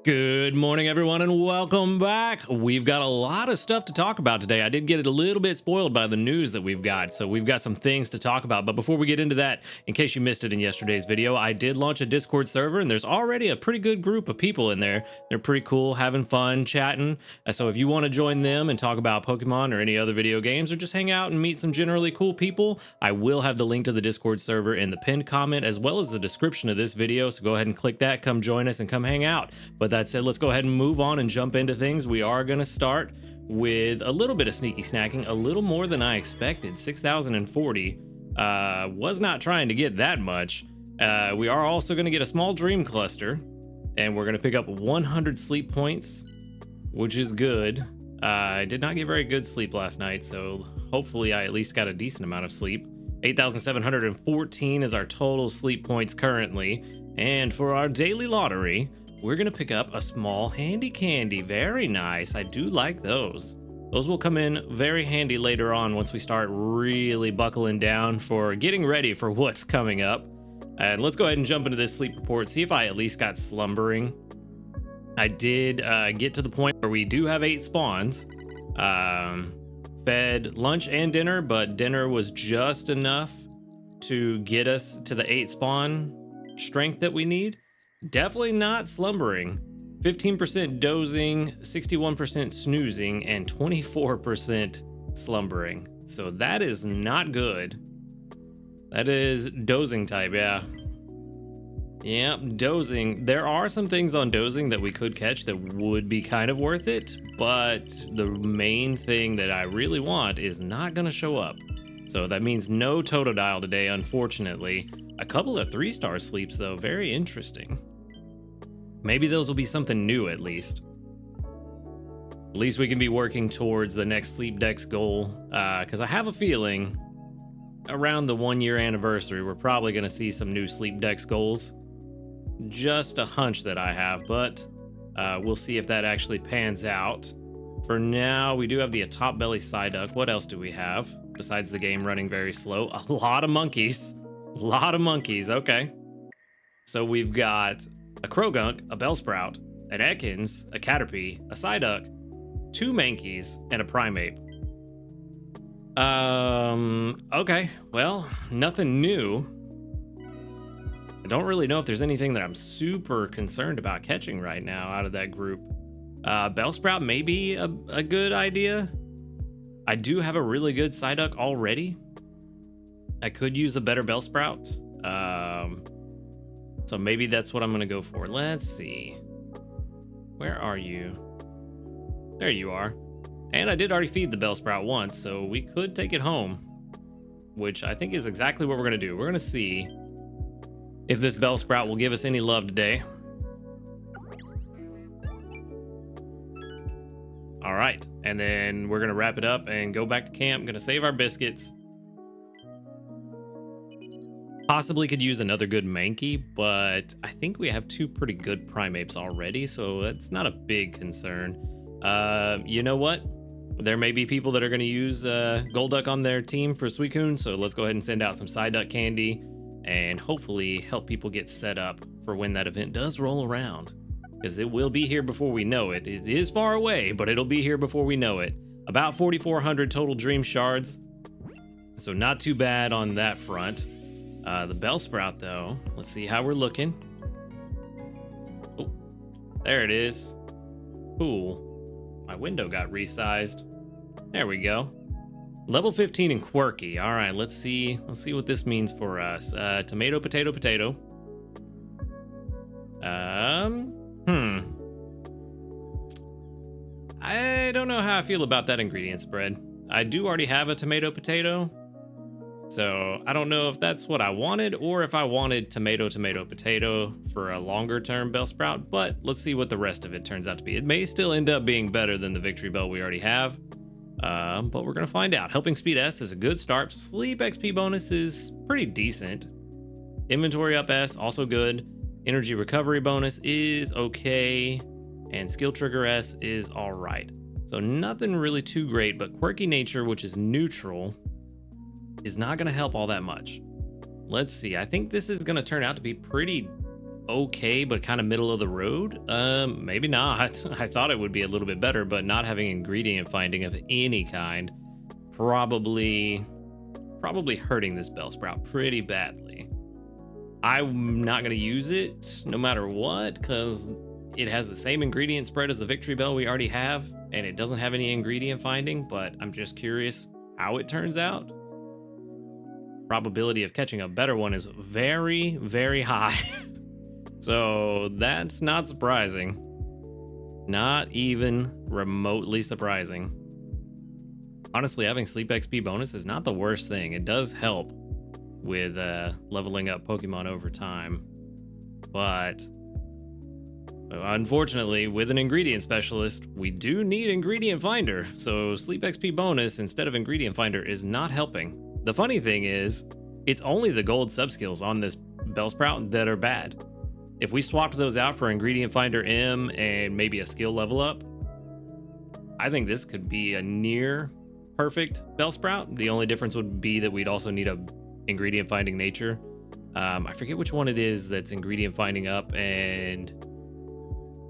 Good morning, everyone, and welcome back. We've got a lot of stuff to talk about today. I did get it a little bit spoiled by the news that we've got, so we've got some things to talk about. But before we get into that, in case you missed it in yesterday's video, I did launch a Discord server, and there's already a pretty good group of people in there. They're pretty cool, having fun, chatting. So if you want to join them and talk about Pokemon or any other video games, or just hang out and meet some generally cool people, I will have the link to the Discord server in the pinned comment, as well as the description of this video. So go ahead and click that, come join us, and come hang out. But that said, let's go ahead and move on and jump into things. We are going to start with a little bit of sneaky snacking, a little more than I expected. 6,040. Was not trying to get that much. We are also going to get a small dream cluster, and we're going to pick up 100 sleep points, which is good. I did not get very good sleep last night, so hopefully I at least got a decent amount of sleep. 8,714 is our total sleep points currently. And for our daily lottery, we're going to pick up a small handy candy. Very nice. I do like those. Those will come in very handy later on once we start really buckling down for getting ready for what's coming up. And let's go ahead and jump into this sleep report, see if I at least got slumbering. I did get to the point where we do have 8 spawns. Fed lunch and dinner, but dinner was just enough to get us to the 8 spawn strength that we need. Definitely not slumbering. 15% dozing, 61% snoozing, and 24% slumbering. So that is not good. That is dozing type, yeah. Yeah, dozing. There are some things on dozing that we could catch that would be kind of worth it, but the main thing that I really want is not going to show up. So that means no Totodile today, unfortunately. A couple of 3-star sleeps, though. Very interesting. Maybe those will be something new, at least. At least we can be working towards the next Sleep Dex goal, because I have a feeling around the 1-year anniversary, we're probably going to see some new Sleep Dex goals. Just a hunch that I have, but we'll see if that actually pans out. For now, we do have the Atop Belly Psyduck. What else do we have besides the game running very slow? A lot of monkeys. A lot of monkeys. Okay. So we've got a Krogunk, a Bellsprout, an Ekans, a Caterpie, a Psyduck, 2 Mankeys, and a Primeape. Okay. Well, nothing new. I don't really know if there's anything that I'm super concerned about catching right now out of that group. Bellsprout may be a good idea. I do have a really good Psyduck already. I could use a better Bellsprout. So maybe that's what I'm going to go for. Let's see. Where are you? There you are. And I did already feed the Bellsprout once, so we could take it home, which I think is exactly what we're going to do. We're going to see if this Bellsprout will give us any love today. All right, and then we're going to wrap it up and go back to camp. Going to save our biscuits. Possibly could use another good Mankey, but I think we have 2 pretty good Primapes already, so that's not a big concern. You know what? There may be people that are going to use Golduck on their team for Suicune, so let's go ahead and send out some Psyduck candy and hopefully help people get set up for when that event does roll around, because it will be here before we know it. It is far away, but it'll be here before we know it. About 4,400 total Dream Shards, so not too bad on that front. The Bellsprout, though, let's see how we're looking. Oh, there it is. Cool. My window got resized. There we go. Level 15 and quirky. All right, let's see what this means for us. Tomato, potato, potato. I don't know how I feel about that ingredient spread. I do already have a tomato, potato. So I don't know if that's what I wanted or if I wanted tomato, tomato, potato for a longer term Bellsprout, but let's see what the rest of it turns out to be. It may still end up being better than the Victory Bell we already have, but we're going to find out. Helping Speed S is a good start. Sleep XP bonus is pretty decent. Inventory up S, also good. Energy recovery bonus is okay. And Skill Trigger S is all right. So nothing really too great, but Quirky Nature, which is neutral, is not going to help all that much. Let's see. I think this is going to turn out to be pretty okay, but kind of middle of the road. Maybe not. I thought it would be a little bit better, but not having ingredient finding of any kind probably hurting this Bellsprout pretty badly. I'm not going to use it no matter what, because it has the same ingredient spread as the Victory Bell we already have, and it doesn't have any ingredient finding, but I'm just curious how it turns out. Probability of catching a better one is very, very high. So that's not surprising. Not even remotely surprising. Honestly, having Sleep XP bonus is not the worst thing. It does help with leveling up Pokemon over time. But unfortunately, with an ingredient specialist, we do need ingredient finder. So Sleep XP bonus instead of ingredient finder is not helping. The funny thing is, it's only the gold subskills on this Bellsprout that are bad. If we swapped those out for ingredient finder M and maybe a skill level up, I think this could be a near perfect Bellsprout. The only difference would be that we'd also need a ingredient finding nature. I forget which one it is that's ingredient finding up and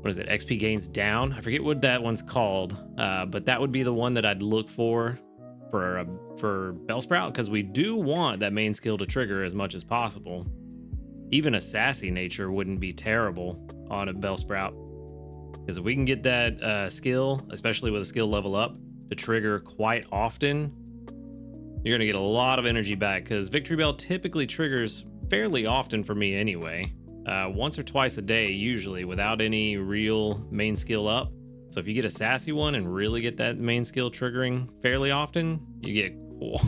what is it? XP gains down. I forget what that one's called, but that would be the one that I'd look for Bellsprout, because we do want that main skill to trigger as much as possible. Even a sassy nature wouldn't be terrible on a Bellsprout, because if we can get that skill, especially with a skill level up, to trigger quite often, you're going to get a lot of energy back, because Victory Bell typically triggers fairly often for me anyway. Once or twice a day usually, without any real main skill up. So if you get a sassy one and really get that main skill triggering fairly often, you get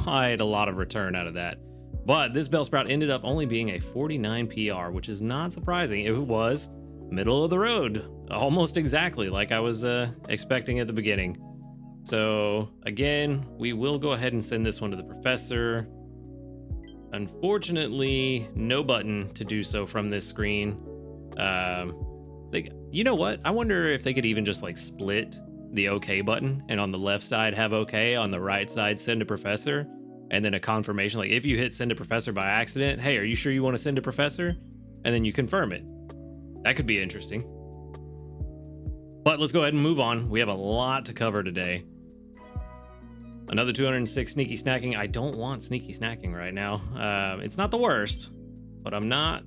quite a lot of return out of that. But this Bellsprout ended up only being a 49 PR, which is not surprising. It was middle of the road, almost exactly like I was expecting at the beginning. So again, we will go ahead and send this one to the professor. Unfortunately, no button to do so from this screen. You know what? I wonder if they could even just like split the OK button, and on the left side have OK, on the right side send to professor, and then a confirmation. Like if you hit send to professor by accident, hey, are you sure you want to send to professor? And then you confirm it. That could be interesting. But let's go ahead and move on. We have a lot to cover today. Another 206 sneaky snacking. I don't want sneaky snacking right now. It's not the worst, but I'm not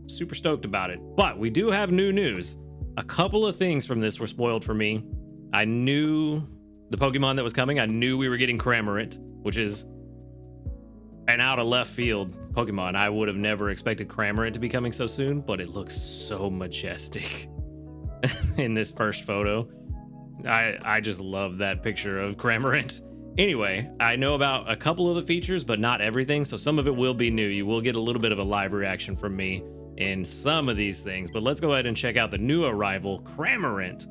super stoked about it. But we do have new news. A couple of things from this were spoiled for me. I knew the Pokemon that was coming. I knew we were getting Cram-O-Matic, which is an out of left field Pokemon. I would have never expected Cram-O-Matic to be coming so soon, but it looks so majestic in this first photo. I just love that picture of Cram-O-Matic. Anyway, I know about a couple of the features, but not everything, so some of it will be new. You will get a little bit of a live reaction from me in some of these things, but let's go ahead and check out the new arrival, Cram-O-Matic.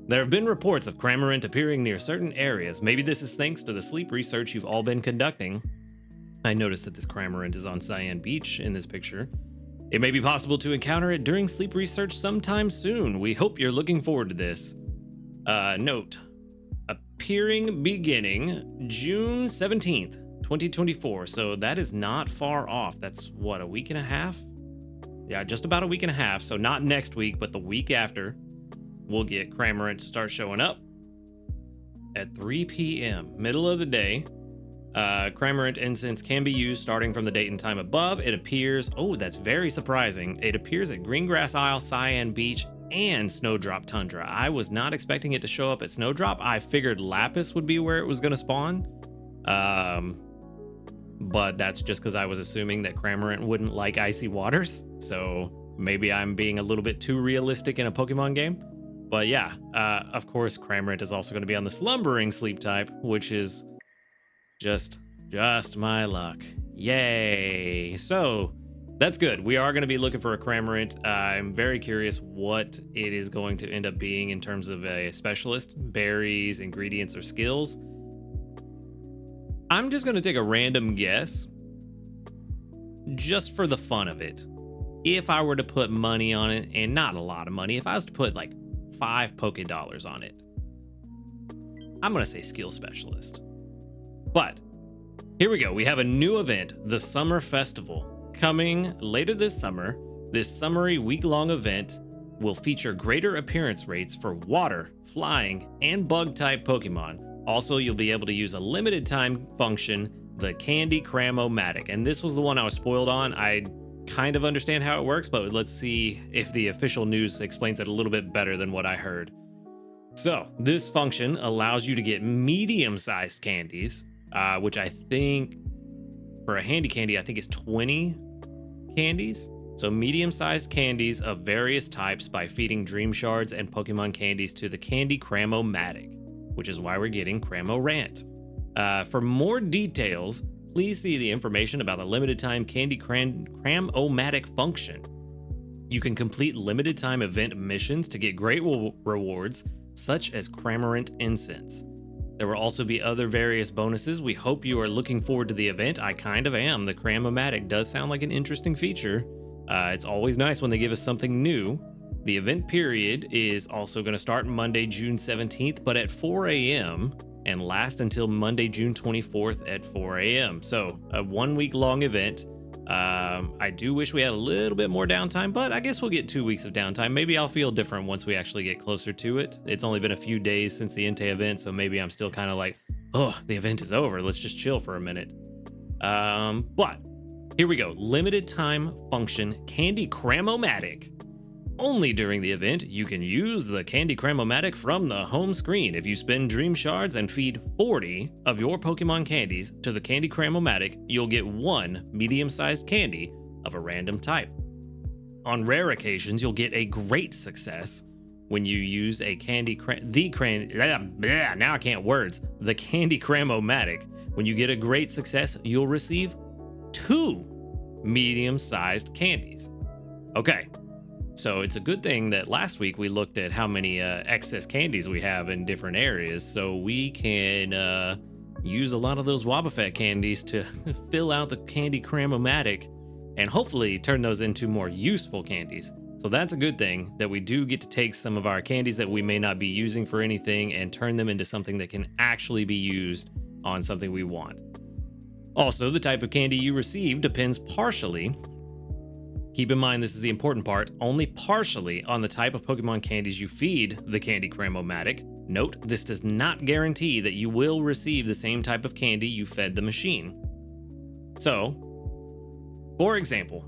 There have been reports of Cram-O-Matic appearing near certain areas. Maybe this is thanks to the sleep research you've all been conducting. I noticed that this Cram-O-Matic is on Cyan Beach in this picture. It may be possible to encounter it during sleep research sometime soon. We hope you're looking forward to this. Note, appearing beginning June 17th, 2024. So that is not far off. That's what, a week and a half? Yeah, just about a week and a half. So not next week, but the week after, we'll get Cram-O-Matic to start showing up at 3 p.m., middle of the day. Cram-O-Matic incense can be used starting from the date and time above. It appears, oh, that's very surprising. It appears at Greengrass Isle, Cyan Beach, and Snowdrop Tundra. I was not expecting it to show up at Snowdrop. I figured Lapis would be where it was going to spawn. But that's just because I was assuming that Cram-O-Matic wouldn't like icy waters. So maybe I'm being a little bit too realistic in a Pokemon game. But yeah, of course, Cram-O-Matic is also going to be on the slumbering sleep type, which is just my luck. Yay. So that's good. We are going to be looking for a Cram-O-Matic. I'm very curious what it is going to end up being in terms of a specialist, berries, ingredients, or skills. I'm just going to take a random guess, just for the fun of it. If I were to put money on it, and not a lot of money, if I was to put like 5 Poké-Dollars on it, I'm going to say skill specialist. But here we go. We have a new event, the Summer Festival, coming later this summer. This summary week-long event will feature greater appearance rates for water, flying, and bug-type Pokemon. Also, you'll be able to use a limited time function, the Candy Cram-O-Matic. And this was the one I was spoiled on. I kind of understand how it works, but let's see if the official news explains it a little bit better than what I heard. So, this function allows you to get medium-sized candies, which I think, for a handy candy, I think is 20 candies. So medium-sized candies of various types by feeding Dream Shards and Pokemon candies to the Candy Cram-O-Matic, which is why we're getting Cram-O-Rant. For more details, please see the information about the limited time Candy Cram-O-Matic function. You can complete limited time event missions to get great rewards, such as Cramorant Incense. There will also be other various bonuses. We hope you are looking forward to the event. I kind of am. The Cram-O-Matic does sound like an interesting feature. It's always nice when they give us something new. The event period is also going to start Monday, June 17th, but at 4 a.m. and last until Monday, June 24th at 4 a.m. So a 1 week long event. I do wish we had a little bit more downtime, but I guess we'll get 2 weeks of downtime. Maybe I'll feel different once we actually get closer to it. It's only been a few days since the Entei event, so maybe I'm still kind of like, oh, the event is over. Let's just chill for a minute. But here we go. Limited time function Candy Cram-O-Matic. Only during the event, you can use the Candy Cram-O-Matic from the home screen. If you spend Dream Shards and feed 40 of your Pokemon candies to the Candy Cram-O-Matic, you'll get one medium-sized candy of a random type. On rare occasions, you'll get a great success when you use a Candy Cram-O-Matic. When you get a great success, you'll receive 2 medium-sized candies. Okay, so it's a good thing that last week we looked at how many excess candies we have in different areas, so we can use a lot of those Wobbuffet candies to fill out the Candy Cram-O-Matic and hopefully turn those into more useful candies. So that's a good thing, that we do get to take some of our candies that we may not be using for anything and turn them into something that can actually be used on something we want. Also, the type of candy you receive depends partially, keep in mind this is the important part, only partially on the type of Pokemon candies you feed the Candy Cram-O-Matic. Note, this does not guarantee that you will receive the same type of candy you fed the machine. So, for example,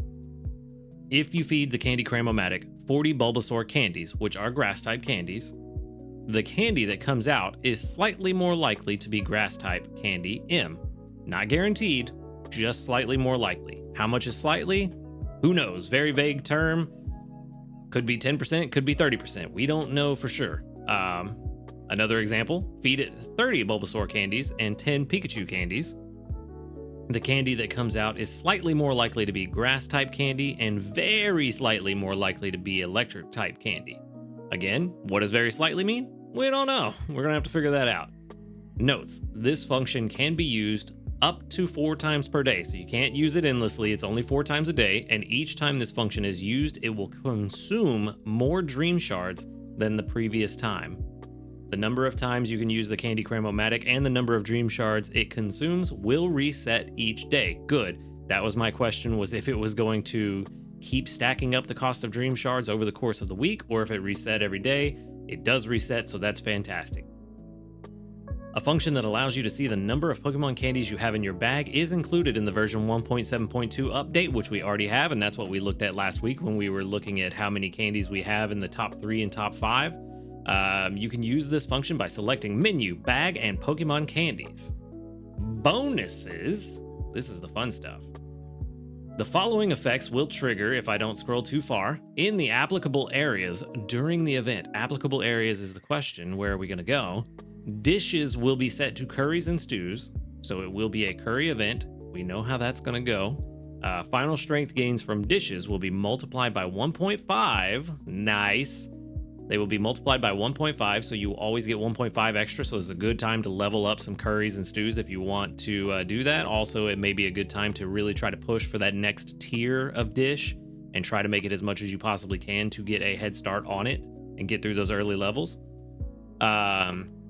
if you feed the Candy Cram-O-Matic 40 Bulbasaur candies, which are grass-type candies, the candy that comes out is slightly more likely to be grass-type Candy M. Not guaranteed, just slightly more likely. How much is slightly? Who knows? Very vague term. Could be 10%, could be 30%. We don't know for sure. Another example, feed it 30 Bulbasaur candies and 10 Pikachu candies. The candy that comes out is slightly more likely to be grass-type candy and very slightly more likely to be electric-type candy. Again, what does very slightly mean? We don't know. We're gonna have to figure that out. Notes, this function can be used up to 4 times per day, so you can't use it endlessly. It's only 4 times a day, and each time this function is used, it will consume more Dream Shards than the previous time. The number of times you can use the Candy Cram-O-Matic and the number of Dream Shards it consumes will reset each day. Good. That was my question, was if it was going to keep stacking up the cost of Dream Shards over the course of the week, or if it reset every day. It does reset, so that's fantastic. A function that allows you to see the number of Pokemon candies you have in your bag is included in the version 1.7.2 update, which we already have, and that's what we looked at last week when we were looking at how many candies we have in the top 3 and top 5. You can use this function by selecting Menu, Bag, and Pokemon Candies. Bonuses. This is the fun stuff. The following effects will trigger, if I don't scroll too far, in the applicable areas during the event. Applicable areas is the question. Where are we going to go? Dishes will be set to curries and stews, so it will be a curry event. We know how that's going to go. Final strength gains from dishes will be multiplied by 1.5. Nice. They will be multiplied by 1.5, so you always get 1.5 extra, so it's a good time to level up some curries and stews if you want to do that. Also, it may be a good time to really try to push for that next tier of dish and try to make it as much as you possibly can to get a head start on it and get through those early levels.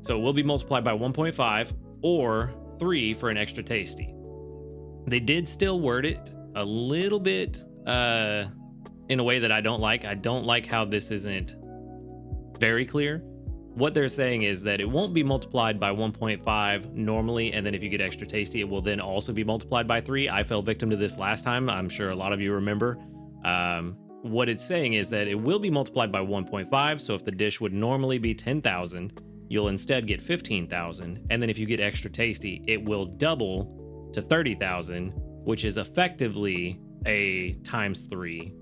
So it will be multiplied by 1.5 or 3 for an extra tasty. They did still word it a little bit in a way that I don't like. I don't like how this isn't very clear. What they're saying is that it won't be multiplied by 1.5 normally, and then if you get extra tasty, it will then also be multiplied by 3. I fell victim to this last time. I'm sure a lot of you remember. What it's saying is that it will be multiplied by 1.5, so if the dish would normally be 10,000, you'll instead get 15,000, and then if you get extra tasty, it will double to 30,000, which is effectively a times 3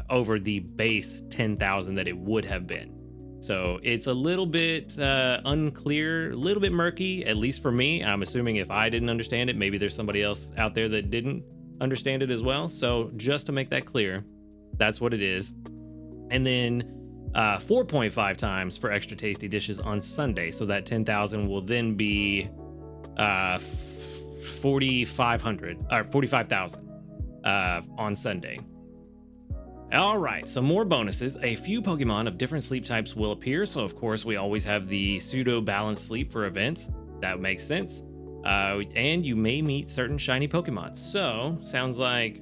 over the base 10,000 that it would have been. So it's a little bit unclear, a little bit murky, at least for me. I'm assuming if I didn't understand it, maybe there's somebody else out there that didn't understand it as well. So just to make that clear, that's what it is. And then 4.5 times for extra tasty dishes on Sunday. So that 10,000 will then be 4,500 or 45,000 on Sunday. All right, so more bonuses. A few Pokemon of different sleep types will appear. So of course we always have the pseudo balanced sleep for events. That makes sense. And you may meet certain shiny Pokemon. So sounds like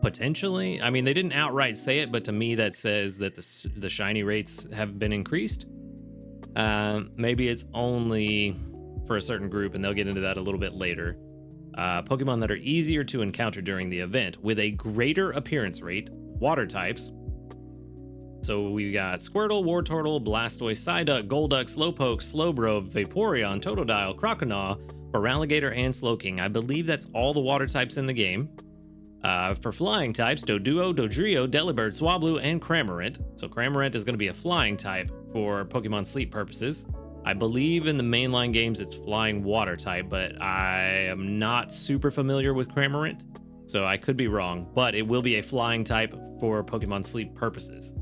potentially, I mean, they didn't outright say it, but to me that says that the shiny rates have been increased. Maybe it's only for a certain group, and they'll get into that a little bit later. Pokemon that are easier to encounter during the event with a greater appearance rate, water types. So we got Squirtle, Wartortle, Blastoise, Psyduck, Golduck, Slowpoke, Slowbro, Vaporeon, Totodile, Croconaw, Feraligatr, and Slowking. I believe that's all the water types in the game. For flying types, Doduo, Dodrio, Delibird, Swablu, and Cramorant. So Cramorant is going to be a flying type for Pokemon Sleep purposes. I believe in the mainline games it's flying water type, but I am not super familiar with Cramorant, so I could be wrong, but it will be a flying type for Pokemon Sleep purposes.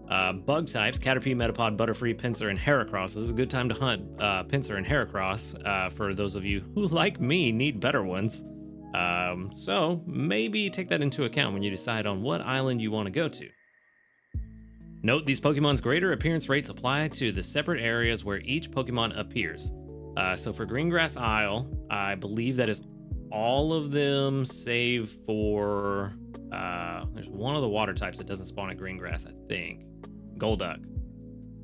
Bug types, Caterpie, Metapod, Butterfree, Pinsir, and Heracross. This is a good time to hunt Pinsir and Heracross for those of you who, like me, need better ones. So maybe take that into account when you decide on what island you want to go to. Note these Pokemon's greater appearance rates apply to the separate areas where each Pokemon appears. So for Greengrass Isle, I believe that is all of them save for, there's one of the water types that doesn't spawn at Greengrass, I think. Golduck.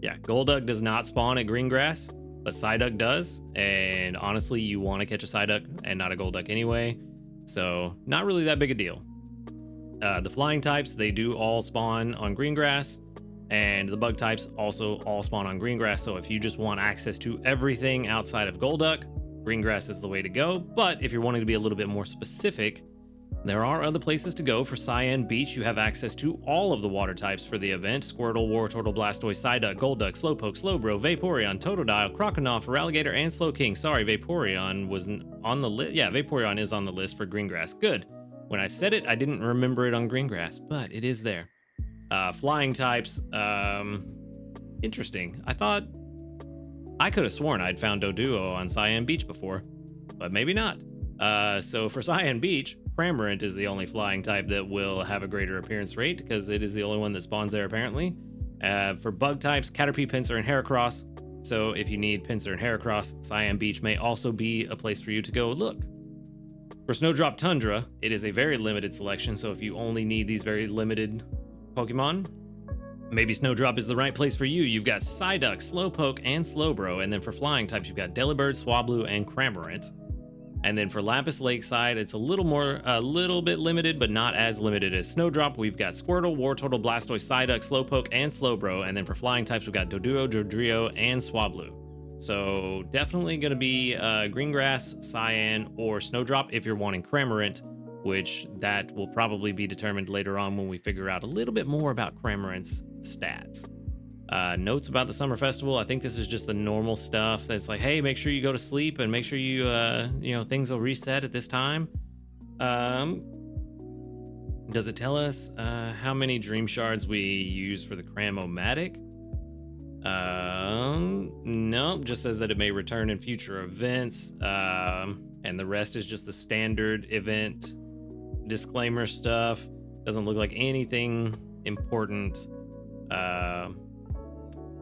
Yeah, Golduck does not spawn at Greengrass, but Psyduck does. And honestly, you want to catch a Psyduck and not a Golduck anyway. So not really that big a deal. The flying types, they do all spawn on Greengrass. And the bug types also all spawn on Greengrass, so if you just want access to everything outside of Golduck, Greengrass is the way to go. But if you're wanting to be a little bit more specific, there are other places to go. For Cyan Beach, you have access to all of the water types for the event. Squirtle, Wartortle, Blastoise, Psyduck, Golduck, Slowpoke, Slowbro, Vaporeon, Totodile, Croconaw, Feraligatr, and Slowking. Sorry, Vaporeon wasn't on the list. Yeah, Vaporeon is on the list for Greengrass. Good. When I said it, I didn't remember it on Greengrass, but it is there. Flying types, interesting. I could have sworn I'd found Doduo on Cyan Beach before, but maybe not. So for Cyan Beach, Cramorant is the only flying type that will have a greater appearance rate because it is the only one that spawns there apparently. For bug types, Caterpie, Pinsir, and Heracross. So if you need Pinsir and Heracross, Cyan Beach may also be a place for you to go look. For Snowdrop Tundra, it is a very limited selection, so if you only need these very limited Pokemon, maybe Snowdrop is the right place for you. You've got Psyduck, Slowpoke, and Slowbro, and then for flying types, you've got Delibird, Swablu, and Cramorant. And then for Lapis Lakeside, it's a little bit limited, but not as limited as Snowdrop. We've got Squirtle, Wartortle, Blastoise, Psyduck, Slowpoke, and Slowbro. And then for flying types, we've got Doduo, Dodrio, and Swablu. So definitely going to be Greengrass, Cyan, or Snowdrop if you're wanting Cramorant, which that will probably be determined later on when we figure out a little bit more about Cramorant's stats. Notes about the summer festival. I think this is just the normal stuff that's like, hey, make sure you go to sleep and make sure you, things will reset at this time. Does it tell us how many dream shards we use for the Cram-O-Matic? No, just says that it may return in future events. And the rest is just the standard event disclaimer stuff. Doesn't look like anything important.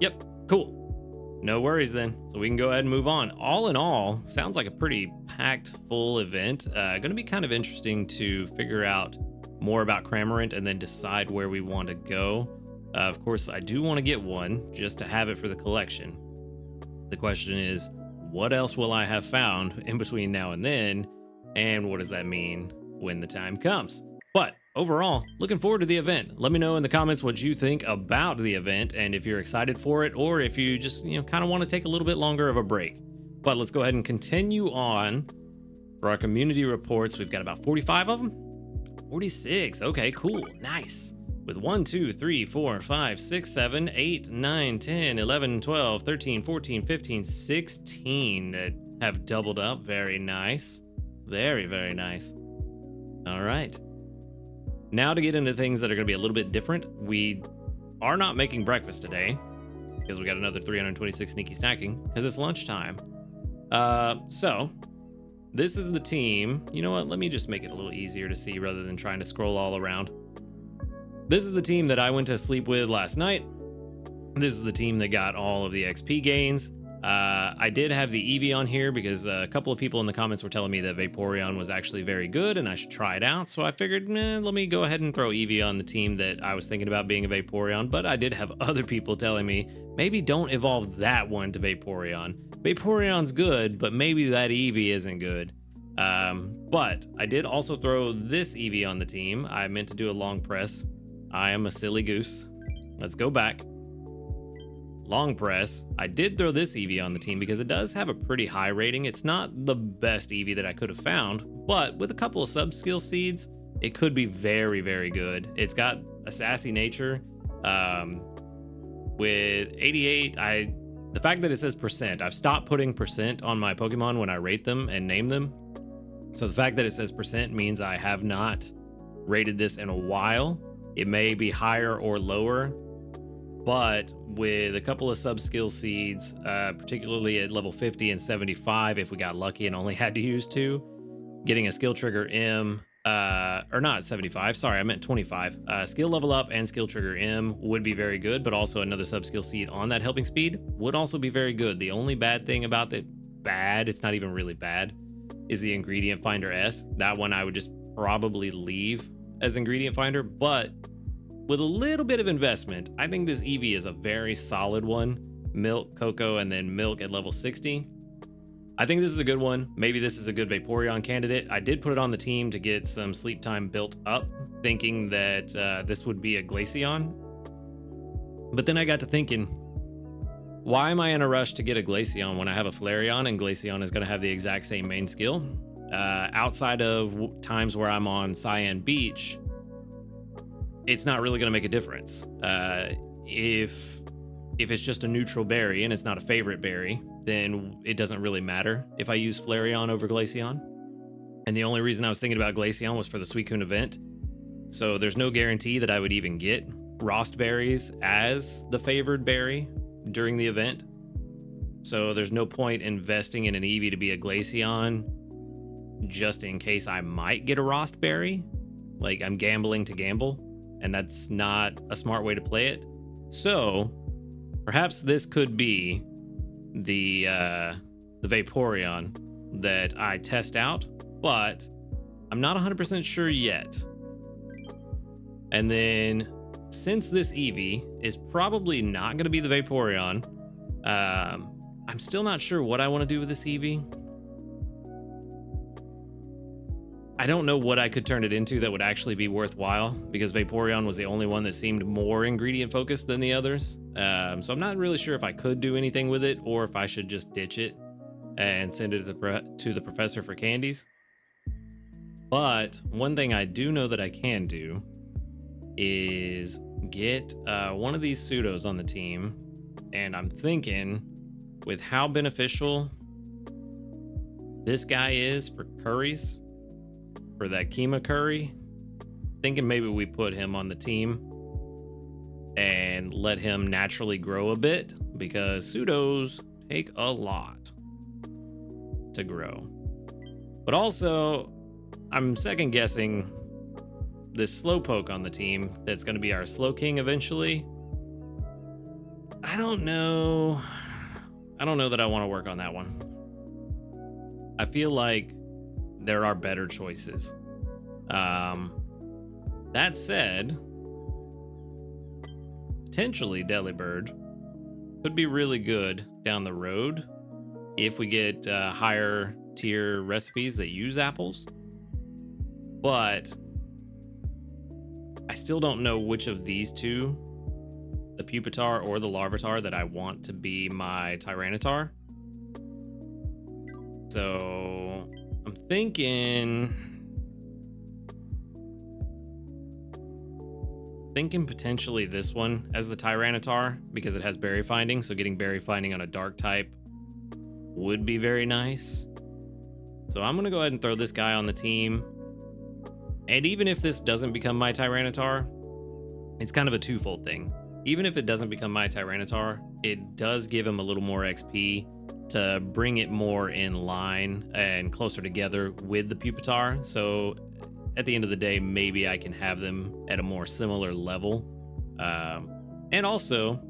Yep, cool. No worries then. So we can go ahead and move on. All in all, sounds like a pretty packed full event. Going to be kind of interesting to figure out more about Cramorant and then decide where we want to go. Of course, I do want to get one just to have it for the collection. The question is, what else will I have found in between now and then? And what does that mean when the time comes? But overall, looking forward to the event. Let me know in the comments what you think about the event and if you're excited for it or if you just, kind of want to take a little bit longer of a break. But let's go ahead and continue on for our community reports. We've got about 45 of them. 46. Okay, cool. Nice. With 1, 2, 3, 4, 5, 6, 7, 8, 9, 10, 11, 12, 13, 14, 15, 16 that have doubled up. Very nice. Very, very nice. All right. Now to get into things that are going to be a little bit different. We are not making breakfast today because we got another 326 sneaky snacking because it's lunchtime. So this is the team. You know what? Let me just make it a little easier to see rather than trying to scroll all around. This is the team that I went to sleep with last night. This is the team that got all of the XP gains. I did have the Eevee on here because a couple of people in the comments were telling me that Vaporeon was actually very good and I should try it out. So I figured, let me go ahead and throw Eevee on the team that I was thinking about being a Vaporeon. But I did have other people telling me, maybe don't evolve that one to Vaporeon. Vaporeon's good, but maybe that Eevee isn't good. But I did also throw this Eevee on the team. I meant to do a long press. I am a silly goose. Let's go back. Long press. I did throw this Eevee on the team because it does have a pretty high rating. It's not the best Eevee that I could have found, but with a couple of sub-skill seeds, it could be very, very good. It's got a sassy nature. With 88, the fact that it says percent, I've stopped putting percent on my Pokemon when I rate them and name them. So the fact that it says percent means I have not rated this in a while. It may be higher or lower, but with a couple of sub-skill seeds, particularly at level 50 and 75, if we got lucky and only had to use 2, getting a skill trigger M, or not 75, sorry, I meant 25. Skill level up and skill trigger M would be very good, but also another sub-skill seed on that helping speed would also be very good. The only bad thing about it, it's not even really bad, is the ingredient finder S. That one I would just probably leave as ingredient finder, but with a little bit of investment, I think this Eevee is a very solid one. Milk, Cocoa, and then Milk at level 60. I think this is a good one. Maybe this is a good Vaporeon candidate. I did put it on the team to get some sleep time built up, thinking that this would be a Glaceon. But then I got to thinking, why am I in a rush to get a Glaceon when I have a Flareon and Glaceon is going to have the exact same main skill? Outside of times where I'm on Cyan Beach, it's not really going to make a difference. If it's just a neutral berry and it's not a favorite berry, then it doesn't really matter if I use Flareon over Glaceon. And the only reason I was thinking about Glaceon was for the Suicune event. So there's no guarantee that I would even get Rost berries as the favored berry during the event. So there's no point investing in an Eevee to be a Glaceon just in case I might get a Rost berry. Like, I'm gambling to gamble, and that's not a smart way to play it. So perhaps this could be the Vaporeon that I test out, but I'm not 100% sure yet. And then since this Eevee is probably not going to be the Vaporeon, I'm still not sure what I want to do with this Eevee. I don't know what I could turn it into that would actually be worthwhile, because Vaporeon was the only one that seemed more ingredient focused than the others. So I'm not really sure if I could do anything with it or if I should just ditch it and send it to the professor for candies. But one thing I do know that I can do is get one of these pseudos on the team. And I'm thinking, with how beneficial this guy is for curries, for that Kima curry, thinking maybe we put him on the team and let him naturally grow a bit, because pseudos take a lot to grow. But also, I'm second guessing this Slowpoke on the team that's going to be our Slowking eventually. I don't know that I want to work on that one. I feel like there are better choices. That said, potentially Delibird could be really good down the road if we get higher tier recipes that use apples. But I still don't know which of these two, the Pupitar or the Larvitar, that I want to be my Tyranitar. So I'm thinking potentially this one as the Tyranitar because it has berry finding. So getting berry finding on a dark type would be very nice. So I'm going to go ahead and throw this guy on the team. And even if this doesn't become my Tyranitar, it's kind of a twofold thing. Even if it doesn't become my Tyranitar, it does give him a little more XP to bring it more in line and closer together with the Pupitar. So at the end of the day, maybe I can have them at a more similar level. And also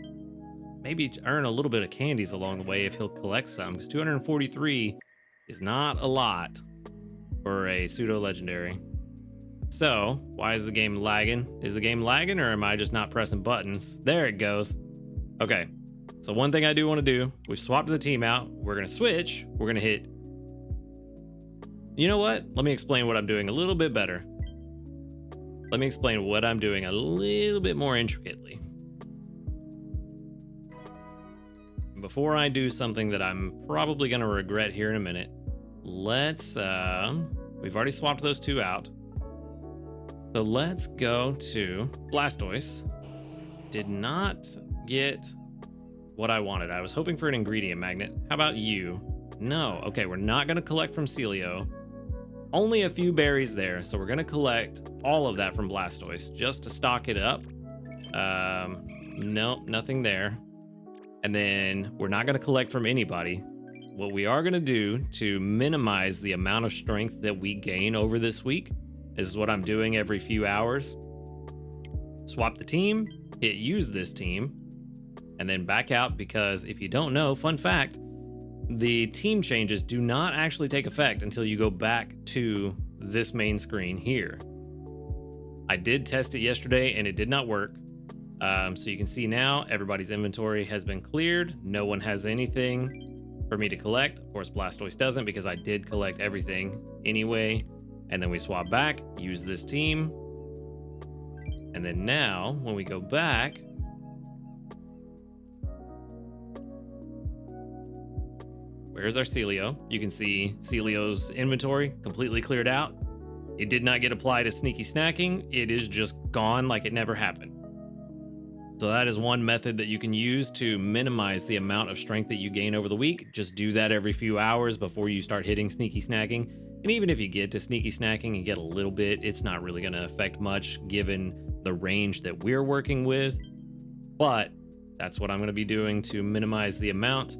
maybe earn a little bit of candies along the way if he'll collect some, because 243 is not a lot for a pseudo legendary. So why is the game lagging? Is the game lagging, or am I just not pressing buttons? There it goes. Okay, so one thing I do want to do, we've swapped the team out. We're going to switch. We're going to hit. You know what? Let me explain what I'm doing a little bit better. Let me explain what I'm doing a little bit more intricately. Before I do something that I'm probably going to regret here in a minute, let's, we've already swapped those two out. So let's go to Blastoise. Did not get what I wanted. I was hoping for an ingredient magnet. How about you? No. Okay, we're not going to collect from Celio. Only a few berries there, so we're going to collect all of that from Blastoise just to stock it up. Nope, nothing there. And then we're not going to collect from anybody. What we are going to do to minimize the amount of strength that we gain over this week is what I'm doing every few hours. Swap the team, hit use this team, and then back out, because if you don't know, fun fact, the team changes do not actually take effect until you go back to this main screen here. I did test it yesterday and it did not work. So you can see now everybody's inventory has been cleared. No one has anything for me to collect. Of course, Blastoise doesn't because I did collect everything anyway. And then we swap back, use this team. And then now when we go back, where's our Celio? You can see Celio's inventory completely cleared out. It did not get applied as sneaky snacking. It is just gone like it never happened. So that is one method that you can use to minimize the amount of strength that you gain over the week. Just do that every few hours before you start hitting sneaky snacking. And even if you get to sneaky snacking and get a little bit, it's not really going to affect much given the range that we're working with. But that's what I'm going to be doing to minimize the amount.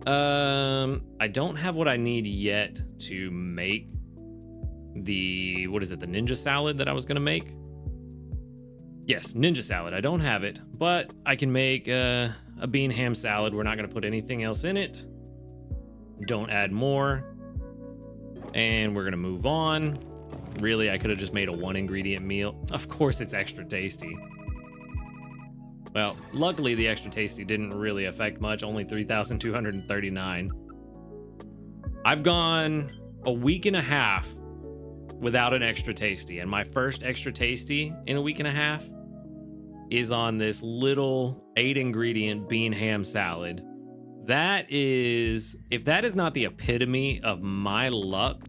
I don't have what I need yet to make the, what is it, the ninja salad that I was going to make? Yes, ninja salad. I don't have it, but I can make a bean ham salad. We're not going to put anything else in it. Don't add more. And we're going to move on. Really, I could have just made a one ingredient meal. Of course, it's extra tasty. Well, luckily the extra tasty didn't really affect much, only 3,239. I've gone a week and a half without an extra tasty, and my first extra tasty in a week and a half is on this little 8 ingredient bean ham salad. That is, if that is not the epitome of my luck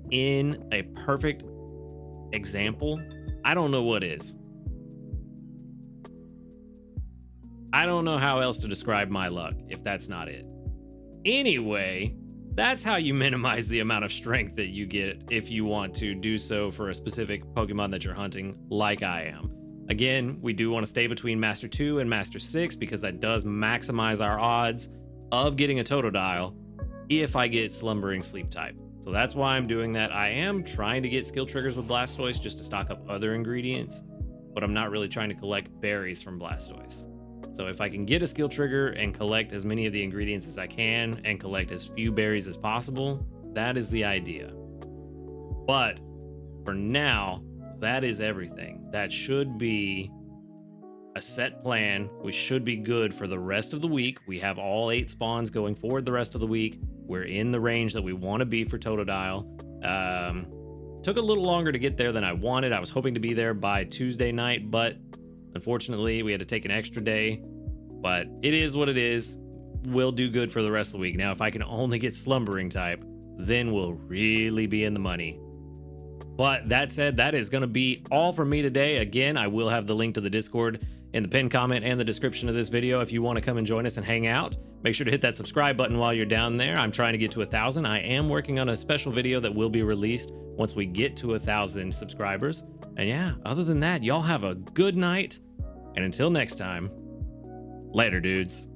in a perfect example, I don't know what is. I don't know how else to describe my luck if that's not it. Anyway, that's how you minimize the amount of strength that you get if you want to do so for a specific Pokemon that you're hunting, like I am. Again, we do want to stay between Master 2 and Master 6 because that does maximize our odds of getting a Totodile if I get Slumbering Sleep type. So that's why I'm doing that. I am trying to get skill triggers with Blastoise just to stock up other ingredients, but I'm not really trying to collect berries from Blastoise. So if I can get a skill trigger and collect as many of the ingredients as I can and collect as few berries as possible, that is the idea. But for now, that is everything. That should be a set plan. We should be good for the rest of the week. We have all 8 spawns going forward the rest of the week. We're in the range that we want to be for Totodile. Took a little longer to get there than I wanted. I was hoping to be there by Tuesday night, but unfortunately we had to take an extra day. But it is what it is. We'll do good for the rest of the week. Now, if I can only get slumbering type, then we'll really be in the money. But that said, that is going to be all from me today. Again, I will have the link to the Discord in the pinned comment and the description of this video if you want to come and join us and hang out. Make sure to hit that subscribe button while you're down there. I'm trying to get to 1,000. I am working on a special video that will be released once we get to 1,000 subscribers. And yeah, other than that, y'all have a good night. And until next time, later, dudes.